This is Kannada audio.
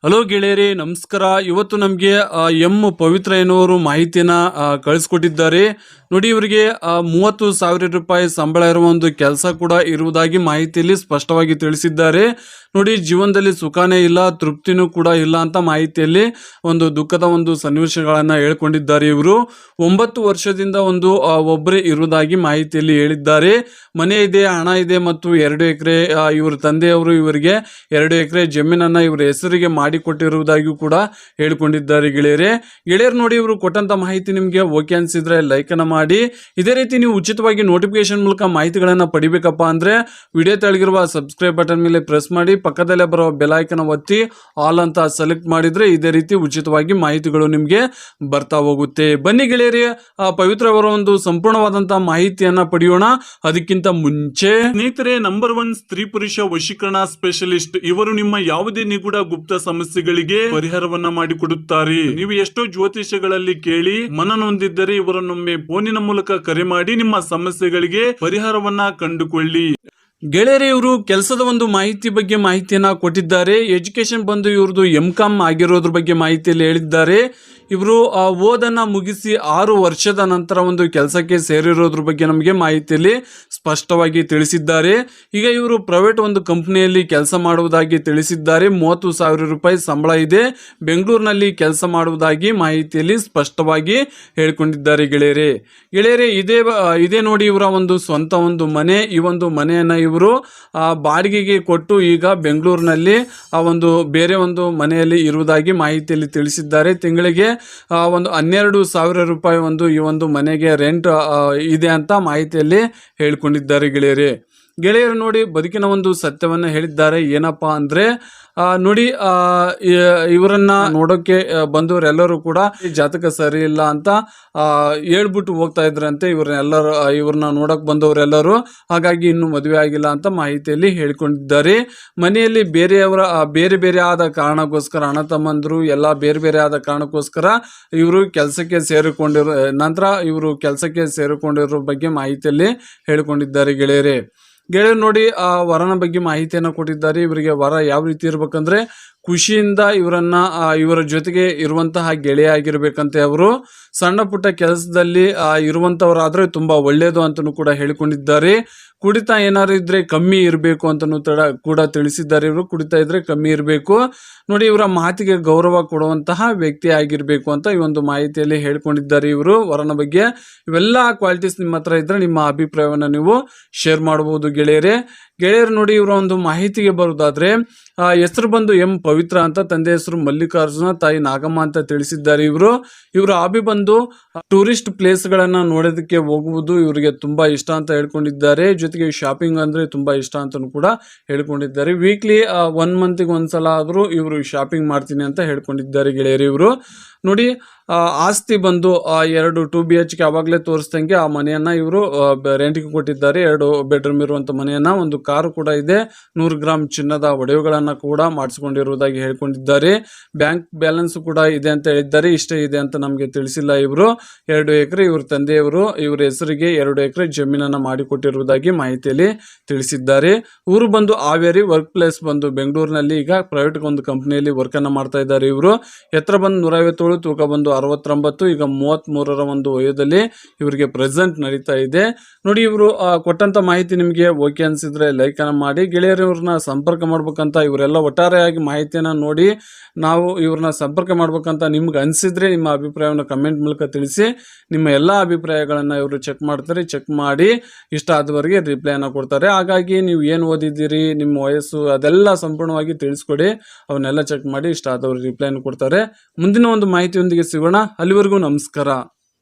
ಹಲೋ ಗೆಳೆಯರೇ, ನಮಸ್ಕಾರ. ಇವತ್ತು ನಮಗೆ ಎಂ ಪವಿತ್ರ ಎನ್ನುವರು ಮಾಹಿತಿಯನ್ನ ಕಳಿಸ್ಕೊಟ್ಟಿದ್ದಾರೆ. ನೋಡಿ, ಇವರಿಗೆ 30,000 ರೂಪಾಯಿ ಸಂಬಳ ಇರುವ ಒಂದು ಕೆಲಸ ಕೂಡ ಇರುವುದಾಗಿ ಮಾಹಿತಿಯಲ್ಲಿ ಸ್ಪಷ್ಟವಾಗಿ ತಿಳಿಸಿದ್ದಾರೆ. ನೋಡಿ, ಜೀವನದಲ್ಲಿ ಸುಖಾನೇ ಇಲ್ಲ, ತೃಪ್ತಿನೂ ಕೂಡ ಇಲ್ಲ ಅಂತ ಮಾಹಿತಿಯಲ್ಲಿ ಒಂದು ದುಃಖದ ಒಂದು ಸನ್ನಿವೇಶಗಳನ್ನ ಹೇಳ್ಕೊಂಡಿದ್ದಾರೆ. ಇವರು 9 ವರ್ಷದಿಂದ ಒಬ್ಬರೇ ಇರುವುದಾಗಿ ಮಾಹಿತಿಯಲ್ಲಿ ಹೇಳಿದ್ದಾರೆ. ಮನೆ ಇದೆ, ಹಣ ಇದೆ ಮತ್ತು 2 ಎಕರೆ ಇವ್ರ ತಂದೆಯವರು ಇವರಿಗೆ 2 ಎಕರೆ ಜಮೀನನ್ನ ಇವರ ಹೆಸರಿಗೆ ಮಾಡಿಕೊಟ್ಟಿರುವುದಾಗಿ ಕೂಡ ಹೇಳ್ಕೊಂಡಿದ್ದಾರೆ. ಗೆಳೆಯರು ನೋಡಿ, ಇವರು ಕೊಟ್ಟಂತ ಮಾಹಿತಿ ನಿಮಗೆ ಓಕೆ ಅನ್ಸಿದ್ರೆ ಲೈಕ್ ಅನ್ನ ಮಾಡಿ. ಇದೇ ರೀತಿ ನೀವು ಉಚಿತವಾಗಿ ನೋಟಿಫಿಕೇಶನ್ ಮೂಲಕ ಮಾಹಿತಿಗಳನ್ನ ಪಡಿಬೇಕಪ್ಪ ಅಂದ್ರೆ ವಿಡಿಯೋ ತೆಳಗಿರುವ ಸಬ್ಸ್ಕ್ರೈಬ್ ಬಟನ್ ಮೇಲೆ ಪ್ರೆಸ್ ಮಾಡಿ, ಪಕ್ಕದಲ್ಲೇ ಬರುವ ಬೆಲ್ ಐಕಾನ್ ಒತ್ತಿ ಆಲ್ ಅಂತ ಸೆಲೆಕ್ಟ್ ಮಾಡಿದ್ರೆ ಇದೇ ರೀತಿ ಉಚಿತವಾಗಿ ಮಾಹಿತಿಗಳು ನಿಮಗೆ ಬರ್ತಾ ಹೋಗುತ್ತೆ. ಬನ್ನಿ ಗೆಳೆಯರೇ, ಪವಿತ್ರ ಅವರ ಒಂದು ಸಂಪೂರ್ಣವಾದಂತಹ ಮಾಹಿತಿಯನ್ನ ಪಡೆಯೋಣ. ಅದಕ್ಕಿಂತ ಮುಂಚೆ ಸ್ನೇಹಿತರೆ, ನಂಬರ್ 1 ಸ್ತ್ರೀ ಪುರುಷ ವಶೀಕರಣ ಸ್ಪೆಷಲಿಸ್ಟ್. ಇವರು ನಿಮ್ಮ ಯಾವುದೇ ನಿಗೂಢ ಗುಪ್ತ ಸಮಸ್ಯೆಗಳಿಗೆ ಪರಿಹಾರವನ್ನ ಮಾಡಿಕೊಡುತ್ತಾರೆ. ನೀವು ಎಷ್ಟೋ ಜ್ಯೋತಿಷ್ಯಗಳಲ್ಲಿ ಕೇಳಿ ಮನನೊಂದಿದ್ದರೆ ಇವರನ್ನೊಮ್ಮೆ ಫೋನಿನ ಮೂಲಕ ಕರೆ ಮಾಡಿ ನಿಮ್ಮ ಸಮಸ್ಯೆಗಳಿಗೆ ಪರಿಹಾರವನ್ನ ಕಂಡುಕೊಳ್ಳಿ. ಗೆಳೆಯರೇ, ಇವರು ಕೆಲಸದ ಒಂದು ಮಾಹಿತಿಯನ್ನ ಕೊಟ್ಟಿದ್ದಾರೆ. ಎಜುಕೇಶನ್ ಬಂದು ಇವ್ರದ್ದು MCOM ಆಗಿರೋದ್ರ ಬಗ್ಗೆ ಮಾಹಿತಿಯಲ್ಲಿ ಹೇಳಿದ್ದಾರೆ. ಇವರು ಓದನ್ನ ಮುಗಿಸಿ 6 ವರ್ಷದ ನಂತರ ಒಂದು ಕೆಲಸಕ್ಕೆ ಸೇರಿರೋದ್ರ ಬಗ್ಗೆ ನಮಗೆ ಮಾಹಿತಿಯಲ್ಲಿ ಸ್ಪಷ್ಟವಾಗಿ ತಿಳಿಸಿದ್ದಾರೆ. ಈಗ ಇವರು ಪ್ರೈವೇಟ್ ಒಂದು ಕಂಪನಿಯಲ್ಲಿ ಕೆಲಸ ಮಾಡುವುದಾಗಿ ತಿಳಿಸಿದ್ದಾರೆ. 30,000 ರೂಪಾಯಿ ಸಂಬಳ ಇದೆ, ಬೆಂಗಳೂರಿನಲ್ಲಿ ಕೆಲಸ ಮಾಡುವುದಾಗಿ ಮಾಹಿತಿಯಲ್ಲಿ ಸ್ಪಷ್ಟವಾಗಿ ಹೇಳ್ಕೊಂಡಿದ್ದಾರೆ. ಗೆಳೆಯರೇ, ಇದೇ ನೋಡಿ ಇವರ ಒಂದು ಸ್ವಂತ ಒಂದು ಮನೆ. ಈ ಒಂದು ಮನೆಯನ್ನ ಇವರು ಬಾಡಿಗೆಗೆ ಕೊಟ್ಟು ಈಗ ಬೆಂಗಳೂರಿನಲ್ಲಿ ಬೇರೆ ಒಂದು ಮನೆಯಲ್ಲಿ ಇರುವುದಾಗಿ ಮಾಹಿತಿಯಲ್ಲಿ ತಿಳಿಸಿದ್ದಾರೆ. ತಿಂಗಳಿಗೆ 12,000 ರೂಪಾಯಿ ಈ ಒಂದು ಮನೆಗೆ ರೆಂಟ್ ಇದೆ ಅಂತ ಮಾಹಿತಿಯಲ್ಲಿ ಹೇಳ್ಕೊಂಡಿದ್ದಾರೆ. ಗೆಳೆಯರು ನೋಡಿ, ಬದುಕಿನ ಒಂದು ಸತ್ಯವನ್ನ ಹೇಳಿದ್ದಾರೆ. ಏನಪ್ಪಾ ಅಂದ್ರೆ ನೋಡಿ, ಇವರನ್ನ ನೋಡೋಕೆ ಬಂದವರೆಲ್ಲರೂ ಕೂಡ ಜಾತಕ ಸರಿ ಇಲ್ಲ ಅಂತ ಹೇಳ್ಬಿಟ್ಟು ಹೋಗ್ತಾ ಇದ್ರಂತೆ. ಇವ್ರನ್ನ ನೋಡಕ್ ಬಂದವರೆಲ್ಲರೂ, ಹಾಗಾಗಿ ಇನ್ನು ಮದುವೆ ಆಗಿಲ್ಲ ಅಂತ ಮಾಹಿತಿಯಲ್ಲಿ ಹೇಳ್ಕೊಂಡಿದ್ದಾರೆ. ಮನೆಯಲ್ಲಿ ಬೇರೆ ಆದ ಕಾರಣಕ್ಕೋಸ್ಕರ, ಅಣ್ಣ ತಮ್ಮಂದ್ರು ಎಲ್ಲ ಬೇರೆ ಆದ ಕಾರಣಕ್ಕೋಸ್ಕರ ಇವರು ಕೆಲಸಕ್ಕೆ ಸೇರಿಕೊಂಡಿರೋ ಬಗ್ಗೆ ಮಾಹಿತಿಯಲ್ಲಿ ಹೇಳ್ಕೊಂಡಿದ್ದಾರೆ. ಗೆಳೆಯರು ನೋಡಿ, ವರನ ಬಗ್ಗೆ ಮಾಹಿತಿಯನ್ನು ಕೊಟ್ಟಿದ್ದಾರೆ. ಇವರಿಗೆ ವರ ಯಾವ ರೀತಿ ಇರ್ಬೇಕಂದ್ರೆ ಖುಷಿಯಿಂದ ಇವರ ಜೊತೆಗೆ ಇರುವಂತಹ ಗೆಳೆಯ ಆಗಿರ್ಬೇಕಂತೆ. ಅವರು ಸಣ್ಣ ಪುಟ್ಟ ಕೆಲಸದಲ್ಲಿ ಇರುವಂತವರಾದ್ರೆ ತುಂಬಾ ಒಳ್ಳೆಯದು ಅಂತನೂ ಕೂಡ ಹೇಳಿಕೊಂಡಿದ್ದಾರೆ. ಕುಡಿತ ಏನಾದ್ರು ಇದ್ರೆ ಕಮ್ಮಿ ಇರಬೇಕು ಅಂತನೂ ಕೂಡ ತಿಳಿಸಿದ್ದಾರೆ. ಇವರು ಕುಡಿತ ಇದ್ರೆ ಕಮ್ಮಿ ಇರಬೇಕು. ನೋಡಿ, ಇವರ ಮಾತಿಗೆ ಗೌರವ ಕೊಡುವಂತಹ ವ್ಯಕ್ತಿ ಆಗಿರ್ಬೇಕು ಅಂತ ಈ ಒಂದು ಮಾಹಿತಿಯಲ್ಲಿ ಹೇಳ್ಕೊಂಡಿದ್ದಾರೆ. ಇವರು ವರನ ಬಗ್ಗೆ ಇವೆಲ್ಲ ಕ್ವಾಲಿಟೀಸ್ ನಿಮ್ಮ ಹತ್ರ ಇದ್ರೆ ನಿಮ್ಮ ಅಭಿಪ್ರಾಯವನ್ನ ನೀವು ಶೇರ್ ಮಾಡಬಹುದು. ಗೆಳೆಯರು ನೋಡಿ, ಇವರ ಒಂದು ಮಾಹಿತಿಗೆ ಬರುವುದಾದ್ರೆ ಹೆಸರು ಬಂದು ಎಂ ಪವಿತ್ರ ಅಂತ, ತಂದೆ ಹೆಸರು ಮಲ್ಲಿಕಾರ್ಜುನ, ತಾಯಿ ನಾಗಮ್ಮ ಅಂತ ತಿಳಿಸಿದ್ದಾರೆ. ಇವರ ಹಾಬಿ ಬಂದು ಟೂರಿಸ್ಟ್ ಪ್ಲೇಸ್ ಗಳನ್ನ ನೋಡೋದಕ್ಕೆ ಹೋಗುವುದು ಇವರಿಗೆ ತುಂಬಾ ಇಷ್ಟ ಅಂತ ಹೇಳ್ಕೊಂಡಿದ್ದಾರೆ. ಜೊತೆಗೆ ಶಾಪಿಂಗ್ ಅಂದ್ರೆ ತುಂಬಾ ಇಷ್ಟ ಅಂತ ಕೂಡ ಹೇಳ್ಕೊಂಡಿದ್ದಾರೆ. ವೀಕ್ಲಿ 1 ಮಂತ್ಗೆ ಒಂದ್ಸಲ ಆದ್ರೂ ಇವರು ಶಾಪಿಂಗ್ ಮಾಡ್ತೀನಿ ಅಂತ ಹೇಳ್ಕೊಂಡಿದ್ದಾರೆ. ಇವರು ನೋಡಿ, ಆಸ್ತಿ ಬಂದು 2 BHK ಅವಾಗಲೇ ತೋರಿಸ್ದಂಗೆ ಆ ಮನೆಯನ್ನ ಇವರು ರೆಂಟ್ಗೆ ಕೊಟ್ಟಿದ್ದಾರೆ. 2 ಬೆಡ್ರೂಮ್ ಇರುವಂತ ಮನೆಯನ್ನ, ಒಂದು ಕಾರು ಕೂಡ ಇದೆ, 100 ಗ್ರಾಮ್ ಚಿನ್ನದ ಒಡವೆಗಳನ್ನ ಕೂಡ ಮಾಡಿಸ್ಕೊಂಡಿರುವುದಾಗಿ ಹೇಳ್ಕೊಂಡಿದ್ದಾರೆ. ಬ್ಯಾಂಕ್ ಬ್ಯಾಲೆನ್ಸ್ ಕೂಡ ಇದೆ ಅಂತ ಹೇಳಿದ್ದಾರೆ. ಇಷ್ಟೇ ಇದೆ ಅಂತ ನಮಗೆ ತಿಳಿಸಿಲ್ಲ. ಇವರು 2 ಎಕರೆ ಇವ್ರ ತಂದೆಯವರು ಇವರ ಹೆಸರಿಗೆ 2 ಎಕರೆ ಜಮೀನನ್ನ ಮಾಡಿಕೊಟ್ಟಿರುವುದಾಗಿ ಮಾಹಿತಿಯಲ್ಲಿ ತಿಳಿಸಿದ್ದಾರೆ. ಊರು ಬಂದು ಹಾವೇರಿ, ವರ್ಕ್ ಪ್ಲೇಸ್ ಬಂದು ಬೆಂಗಳೂರಿನಲ್ಲಿ ಈಗ ಪ್ರೈವೇಟ್ ಒಂದು ಕಂಪನಿಯಲ್ಲಿ ವರ್ಕ್ ಅನ್ನ ಮಾಡ್ತಾ ಇದ್ದಾರೆ. ಇವರು ಎತ್ತರ ಬಂದು 157, ತೂಕ ಬಂದು 69, ಈಗ 33ರ ಒಂದು ವಯೋದಲ್ಲಿ ಇವರಿಗೆ ಪ್ರೆಸೆಂಟ್ ನಡೀತಾ ಇದೆ. ನೋಡಿ, ಇವರು ಕೊಟ್ಟಂತ ಮಾಹಿತಿ ನಿಮಗೆ ಓಕೆ ಅನ್ಸಿದ್ರೆ ಲೈಕ್ ಅನ್ನ ಮಾಡಿ. ಗೆಳೆಯರು ಇವ್ರನ್ನ ಸಂಪರ್ಕ ಮಾಡ್ಬೇಕಂತ, ಇವರೆಲ್ಲ ಒಟ್ಟಾರೆಯಾಗಿ ಮಾಹಿತಿಯನ್ನ ನೋಡಿ ನಾವು ಇವ್ರನ್ನ ಸಂಪರ್ಕ ಮಾಡ್ಬೇಕಂತ ನಿಮ್ಗೆ ಅನ್ಸಿದ್ರೆ ನಿಮ್ಮ ಅಭಿಪ್ರಾಯವನ್ನು ಕಮೆಂಟ್ ಮೂಲಕ ತಿಳಿಸಿ. ನಿಮ್ಮ ಎಲ್ಲಾ ಅಭಿಪ್ರಾಯಗಳನ್ನ ಇವರು ಚೆಕ್ ಮಾಡ್ತಾರೆ. ಚೆಕ್ ಮಾಡಿ ಇಷ್ಟ ಆದವರೆಗೆ ರಿಪ್ಲೈನ ಕೊಡ್ತಾರೆ. ಹಾಗಾಗಿ ನೀವು ಏನು ಓದಿದ್ದೀರಿ, ನಿಮ್ಮ ವಯಸ್ಸು, ಅದೆಲ್ಲ ಸಂಪೂರ್ಣವಾಗಿ ತಿಳಿಸ್ಕೊಡಿ. ಅವನ್ನೆಲ್ಲ ಚೆಕ್ ಮಾಡಿ ಇಷ್ಟ ಆದವರು ರಿಪ್ಲೈನ ಕೊಡ್ತಾರೆ. ಮುಂದಿನ ಒಂದು ಮಾಹಿತಿಯೊಂದಿಗೆ ಸಿಗೋಣ. ಅಲ್ಲಿವರೆಗೂ ನಮಸ್ಕಾರ.